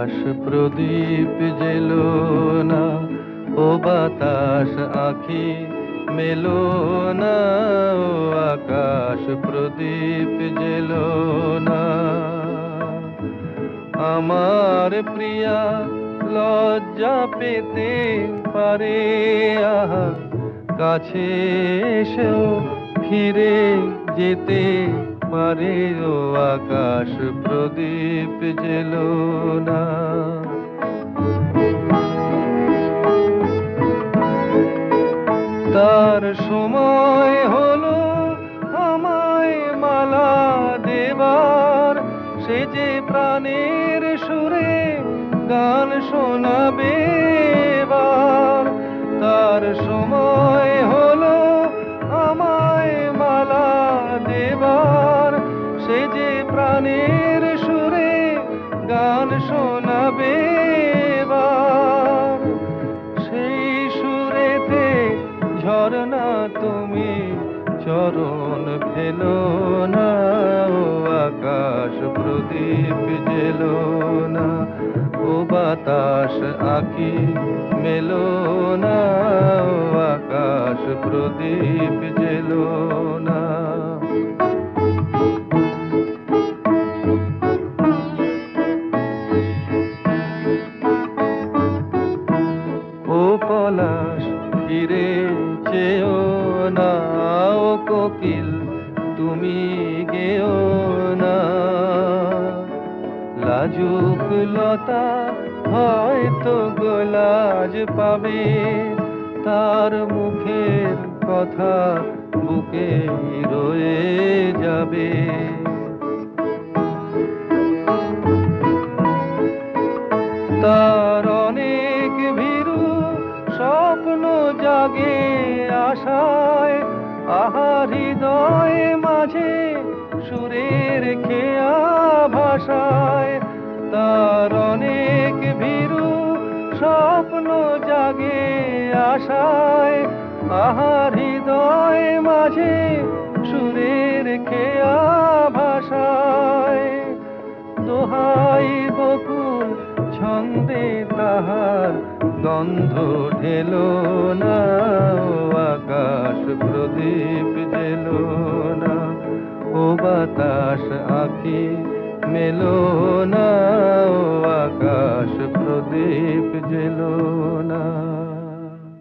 আকাশ প্রদীপ jello না, ও বাতাস আঁখি মেলো না, ও আকাশ প্রদীপ জেলো না। আমার প্রিয়া লজ্জা পেতে পারে, আহা কাছে এসেও ফিরে যেতে পারে, ও আকাশ প্রদীপ জেলো না। তার সময় হলো আমায় মালা দেবার, সে যে প্রাণের সুরে গান শোনাবে এবার। তার সময় হলো আমায় মালা দেবার, সে যে প্রাণের সুরে গান শোনাবে এবার। সেই সুরেতে ঝরনা তুমি চরণ ফেলো না, ও আকাশ প্রদীপ জেলো না, ও বাতাস আঁখি মেলো না, ও আকাশ প্রদীপ জেলো না। ও পলাশ ফিরে চেও না, ও কোকিল তুমি গেও না। লাজুক লতা হয়তো গোলাজ পাবে, তার মুখের কথা বুকে রয়ে যাবে। তার অনেক ভীরু স্বপ্ন জাগে আশায়, আহা হৃদয়ে মাঝে সুরের খেয়া ভাষায়। তার অনেক ভীরু স্বপ্ন জাগে আশায়, আহা হৃদয়ে মাঝে সুরের খেয়া ভাষায়। দোহাই বকুল ছন্দে তাহার গন্ধ ঢেলো না, ও আকাশ প্রদীপ জেলো না, ও বাতাস আঁখি মেলো না, ও আকাশ প্রদীপ জেলো না।